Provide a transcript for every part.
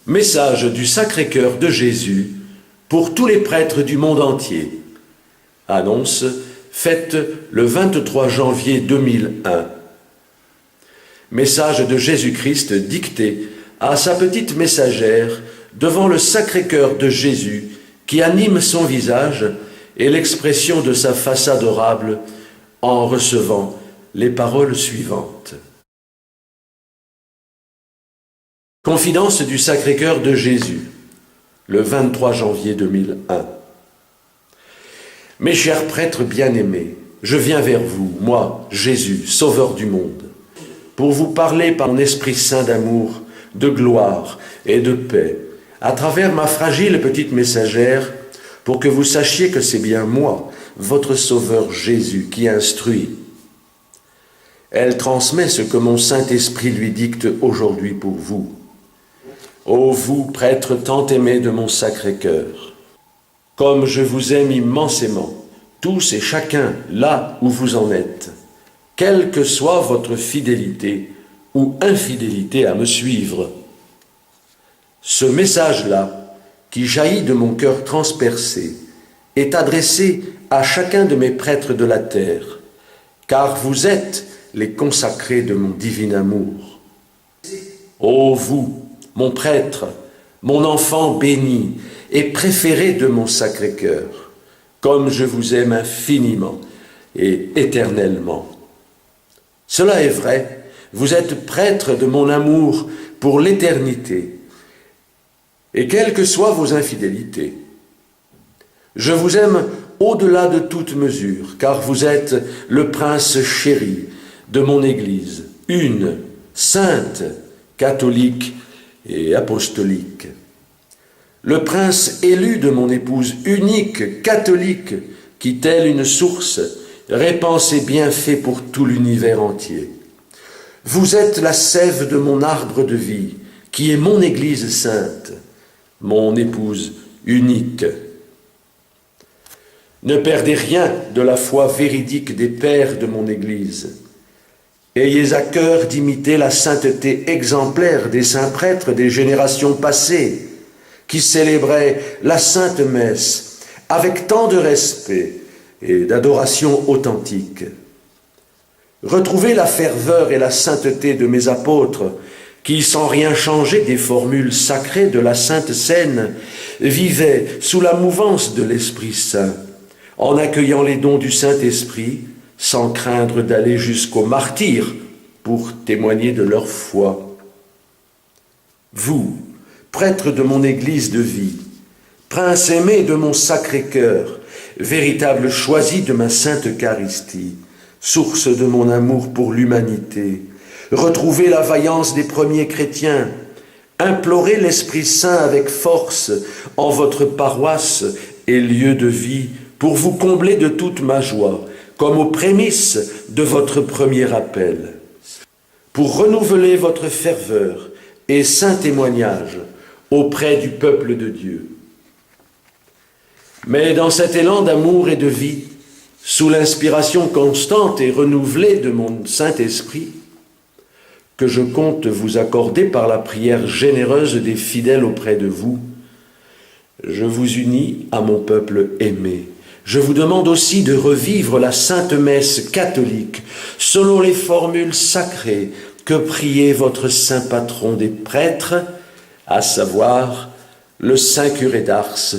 Message du Sacré-Cœur de Jésus pour tous les prêtres du monde entier. Annonce faite le 23 janvier 2001. Message de Jésus-Christ dicté à sa petite messagère devant le Sacré-Cœur de Jésus qui anime son visage et l'expression de sa face adorable en recevant les paroles suivantes. Confidence du Sacré-Cœur de Jésus, le 23 janvier 2001. Mes chers prêtres bien-aimés, je viens vers vous, moi, Jésus, Sauveur du monde, pour vous parler par mon Esprit Saint d'amour, de gloire et de paix, à travers ma fragile petite messagère, pour que vous sachiez que c'est bien moi, votre Sauveur Jésus, qui instruit. Elle transmet ce que mon Saint-Esprit lui dicte aujourd'hui pour vous. Ô vous, prêtres tant aimés de mon Sacré-Cœur, comme je vous aime immensément, tous et chacun là où vous en êtes, quelle que soit votre fidélité ou infidélité à me suivre. Ce message-là, qui jaillit de mon cœur transpercé, est adressé à chacun de mes prêtres de la terre, car vous êtes les consacrés de mon divin amour. Ô vous, mon prêtre, mon enfant béni et préféré de mon Sacré-Cœur, comme je vous aime infiniment et éternellement. Cela est vrai, vous êtes prêtre de mon amour pour l'éternité, et quelles que soient vos infidélités. Je vous aime au-delà de toute mesure, car vous êtes le prince chéri de mon Église, une, sainte, catholique et apostolique. Le prince élu de mon épouse, unique, catholique, qui, telle une source, répand ses bienfaits pour tout l'univers entier. Vous êtes la sève de mon arbre de vie, qui est mon Église sainte, mon épouse unique. Ne perdez rien de la foi véridique des pères de mon Église. Ayez à cœur d'imiter la sainteté exemplaire des saints prêtres des générations passées, qui célébraient la Sainte Messe avec tant de respect et d'adoration authentique. Retrouvez la ferveur et la sainteté de mes apôtres, qui, sans rien changer des formules sacrées de la Sainte Seine, vivaient sous la mouvance de l'Esprit Saint, en accueillant les dons du Saint-Esprit, sans craindre d'aller jusqu'au martyre pour témoigner de leur foi. Vous, prêtres de mon Église de vie, prince aimé de mon Sacré-Cœur, véritable choisi de ma Sainte Eucharistie, source de mon amour pour l'humanité, retrouvez la vaillance des premiers chrétiens, implorez l'Esprit Saint avec force en votre paroisse et lieu de vie pour vous combler de toute ma joie, comme aux prémices de votre premier appel, pour renouveler votre ferveur et saint témoignage auprès du peuple de Dieu. Mais dans cet élan d'amour et de vie, sous l'inspiration constante et renouvelée de mon Saint-Esprit, que je compte vous accorder par la prière généreuse des fidèles auprès de vous, je vous unis à mon peuple aimé. Je vous demande aussi de revivre la Sainte Messe catholique selon les formules sacrées que priait votre saint patron des prêtres, à savoir le Saint Curé d'Ars,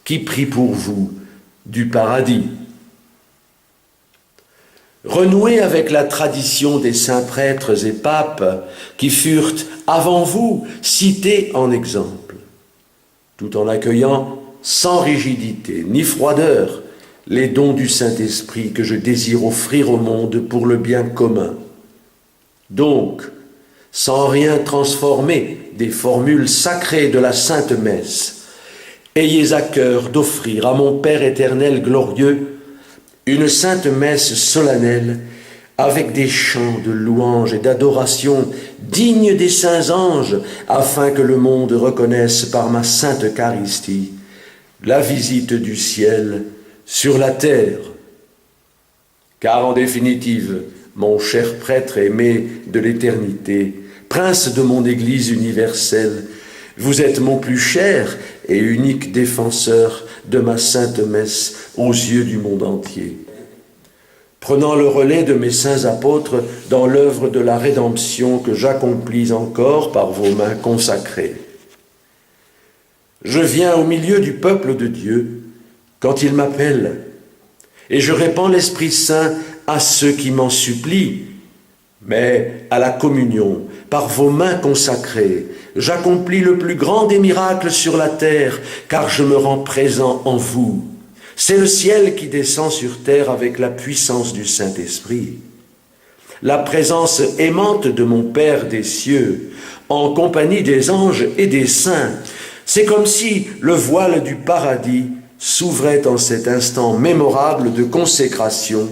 qui prie pour vous du paradis. Renouez avec la tradition des saints prêtres et papes qui furent avant vous cités en exemple, tout en accueillant sans rigidité ni froideur les dons du Saint-Esprit que je désire offrir au monde pour le bien commun. Donc, sans rien transformer des formules sacrées de la Sainte Messe, ayez à cœur d'offrir à mon Père éternel glorieux une Sainte Messe solennelle avec des chants de louange et d'adoration dignes des saints anges, afin que le monde reconnaisse par ma Sainte Eucharistie la visite du ciel sur la terre. Car en définitive, mon cher prêtre aimé de l'éternité, prince de mon Église universelle, Vous êtes mon plus cher et unique défenseur de ma sainte messe aux yeux du monde entier. Prenant le relais de mes saints apôtres dans l'œuvre de la rédemption que j'accomplis encore par vos mains consacrées. Je viens au milieu du peuple de Dieu quand il m'appelle, et je répands l'Esprit Saint à ceux qui m'en supplient, mais à la communion, par vos mains consacrées, j'accomplis le plus grand des miracles sur la terre, car je me rends présent en vous. C'est le ciel qui descend sur terre avec la puissance du Saint-Esprit. La présence aimante de mon Père des cieux, en compagnie des anges et des saints, c'est comme si le voile du paradis s'ouvrait en cet instant mémorable de consécration,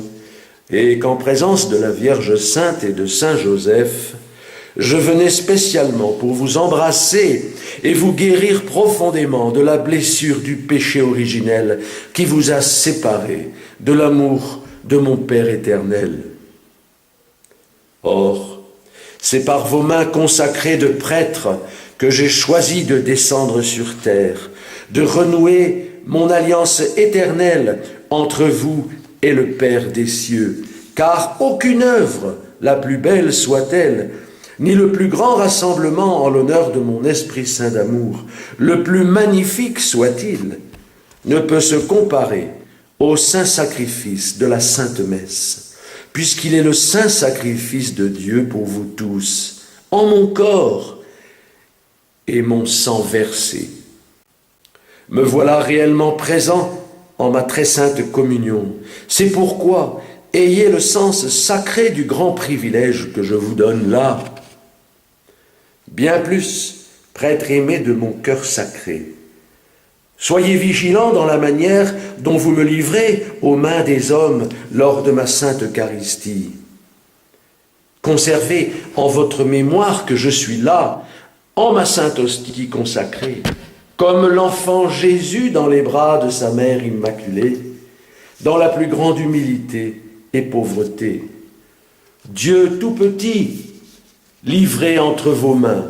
et qu'en présence de la Vierge Sainte et de Saint Joseph, je venais spécialement pour vous embrasser et vous guérir profondément de la blessure du péché originel qui vous a séparés de l'amour de mon Père éternel. Or, c'est par vos mains consacrées de prêtres que j'ai choisi de descendre sur terre, de renouer mon alliance éternelle entre vous et le Père des cieux, car aucune œuvre, la plus belle soit-elle, ni le plus grand rassemblement en l'honneur de mon Esprit Saint d'amour, le plus magnifique soit-il, ne peut se comparer au saint sacrifice de la Sainte Messe, puisqu'il est le saint sacrifice de Dieu pour vous tous, en mon corps et mon sang versé. Me voilà réellement présent en ma très sainte communion. C'est pourquoi ayez le sens sacré du grand privilège que je vous donne là. Bien plus, prêtre aimé de mon cœur sacré, soyez vigilants dans la manière dont vous me livrez aux mains des hommes lors de ma sainte Eucharistie. Conservez en votre mémoire que je suis là, en ma sainte hostie consacrée, comme l'enfant Jésus dans les bras de sa mère immaculée, dans la plus grande humilité et pauvreté. Dieu tout petit, livré entre vos mains,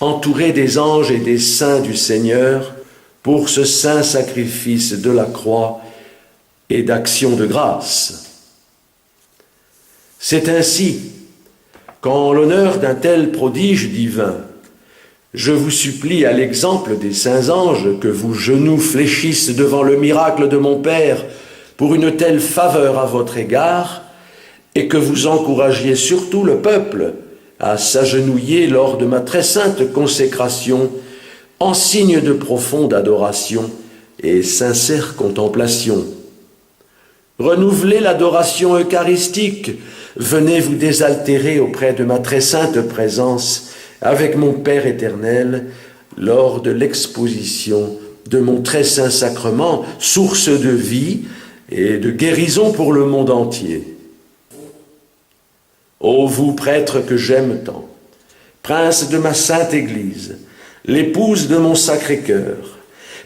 entouré des anges et des saints du Seigneur, pour ce saint sacrifice de la croix et d'action de grâce. C'est ainsi qu'en l'honneur d'un tel prodige divin, je vous supplie à l'exemple des saints anges que vos genoux fléchissent devant le miracle de mon Père pour une telle faveur à votre égard, et que vous encouragiez surtout le peuple à s'agenouiller lors de ma très sainte consécration en signe de profonde adoration et sincère contemplation. Renouvelez l'adoration eucharistique, venez vous désaltérer auprès de ma très sainte présence avec mon Père éternel lors de l'exposition de mon très saint sacrement, source de vie et de guérison pour le monde entier. Ô vous, prêtres que j'aime tant, prince de ma sainte Église, l'épouse de mon Sacré-Cœur,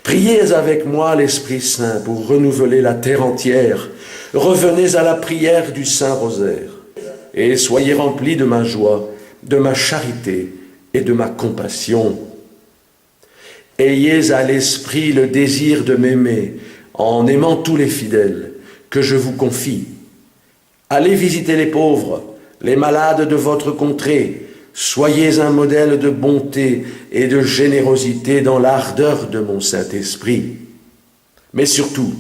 priez avec moi l'Esprit Saint pour renouveler la terre entière. Revenez à la prière du Saint-Rosaire et soyez remplis de ma joie, de ma charité et de ma compassion. Ayez à l'esprit le désir de m'aimer en aimant tous les fidèles que je vous confie. Allez visiter les pauvres, les malades de votre contrée, soyez un modèle de bonté et de générosité dans l'ardeur de mon Saint-Esprit. Mais surtout,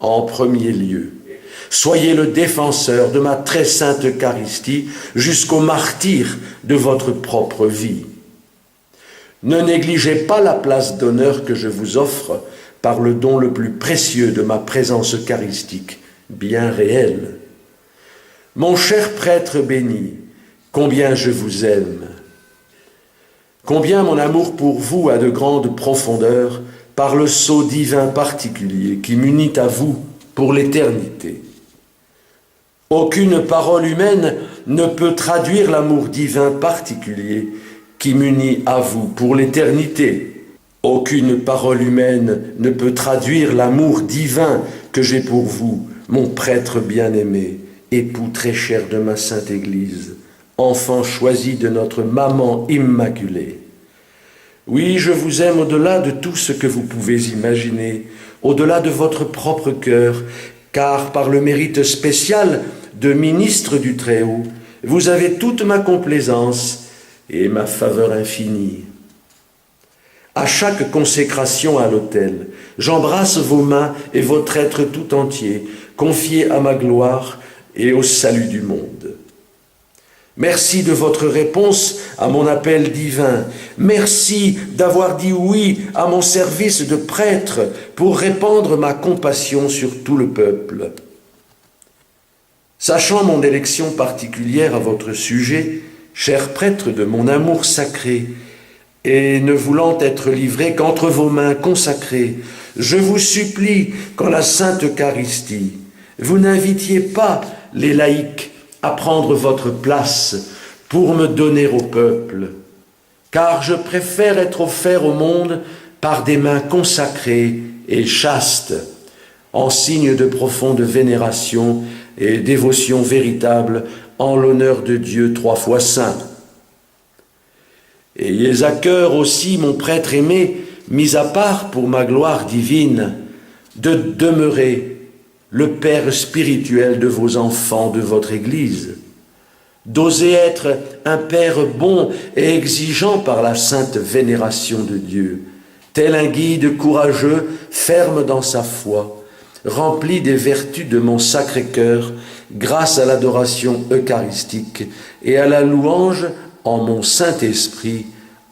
en premier lieu, soyez le défenseur de ma très sainte Eucharistie jusqu'au martyre de votre propre vie. Ne négligez pas la place d'honneur que je vous offre par le don le plus précieux de ma présence eucharistique, bien réelle. Mon cher prêtre béni, combien je vous aime, combien mon amour pour vous a de grandes profondeurs par le sceau divin particulier qui m'unit à vous pour l'éternité. Aucune parole humaine ne peut traduire l'amour divin particulier qui m'unit à vous pour l'éternité. Aucune parole humaine ne peut traduire l'amour divin que j'ai pour vous, mon prêtre bien-aimé, époux très cher de ma sainte Église, enfant choisi de notre maman immaculée. Oui, je vous aime au-delà de tout ce que vous pouvez imaginer, au-delà de votre propre cœur, car par le mérite spécial de ministre du Très-Haut, vous avez toute ma complaisance et ma faveur infinie. À chaque consécration à l'autel, j'embrasse vos mains et votre être tout entier, confié à ma gloire et au salut du monde. Merci de votre réponse à mon appel divin. Merci d'avoir dit oui à mon service de prêtre pour répandre ma compassion sur tout le peuple. Sachant mon élection particulière à votre sujet, cher prêtre de mon amour sacré, et ne voulant être livré qu'entre vos mains consacrées, je vous supplie qu'en la Sainte Eucharistie, vous n'invitiez pas les laïcs à prendre votre place pour me donner au peuple, car je préfère être offert au monde par des mains consacrées et chastes, en signe de profonde vénération et dévotion véritable en l'honneur de Dieu 3 fois saint. Ayez à cœur aussi, mon prêtre aimé, mis à part pour ma gloire divine, de demeurer le Père spirituel de vos enfants de votre Église, d'oser être un Père bon et exigeant par la sainte vénération de Dieu, tel un guide courageux, ferme dans sa foi, rempli des vertus de mon Sacré-Cœur, grâce à l'adoration eucharistique et à la louange en mon Saint-Esprit,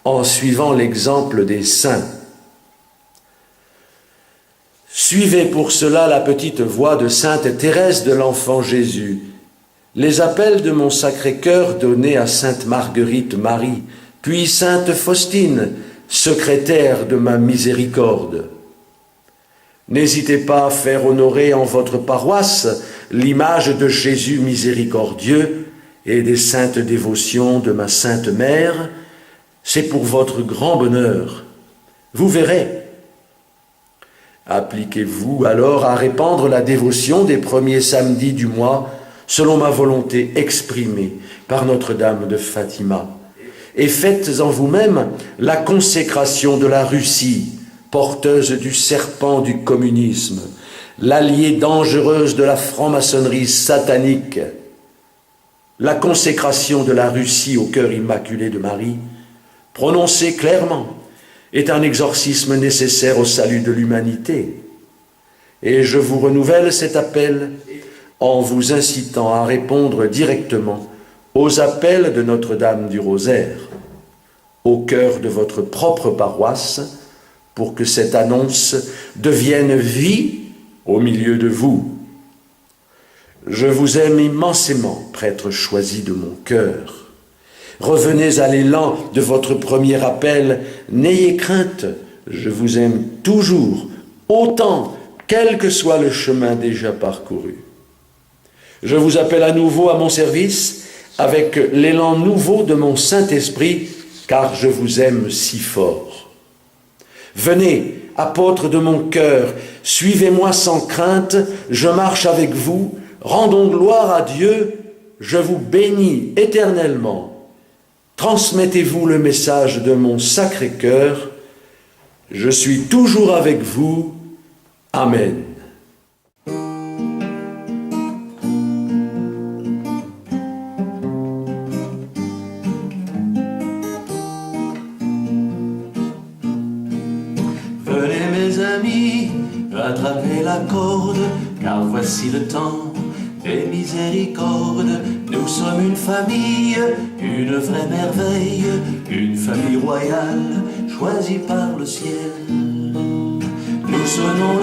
en suivant l'exemple des saints. Suivez pour cela la petite voix de sainte Thérèse de l'Enfant Jésus, les appels de mon Sacré-Cœur donnés à sainte Marguerite Marie, puis sainte Faustine, secrétaire de ma miséricorde. N'hésitez pas à faire honorer en votre paroisse l'image de Jésus miséricordieux et des saintes dévotions de ma Sainte Mère, c'est pour votre grand bonheur. Vous verrez. Appliquez-vous alors à répandre la dévotion des premiers samedis du mois, selon ma volonté exprimée par Notre-Dame de Fatima. Et faites en vous-même la consécration de la Russie, porteuse du serpent du communisme, l'alliée dangereuse de la franc-maçonnerie satanique, la consécration de la Russie au cœur immaculé de Marie, prononcée clairement, est un exorcisme nécessaire au salut de l'humanité. Et je vous renouvelle cet appel en vous incitant à répondre directement aux appels de Notre-Dame du Rosaire, au cœur de votre propre paroisse, pour que cette annonce devienne vie au milieu de vous. Je vous aime immensément, prêtre choisi de mon cœur. Revenez à l'élan de votre premier appel, n'ayez crainte, je vous aime toujours, autant, quel que soit le chemin déjà parcouru. Je vous appelle à nouveau à mon service, avec l'élan nouveau de mon Saint-Esprit, car je vous aime si fort. Venez, apôtres de mon cœur, suivez-moi sans crainte, je marche avec vous, rendons gloire à Dieu, je vous bénis éternellement. Transmettez-vous le message de mon Sacré-Cœur, je suis toujours avec vous. Amen. Venez mes amis, rattrapez la corde, car voici le temps des miséricordes. Nous sommes une famille, une vraie merveille, une famille royale, choisie par le ciel. Nous sonnons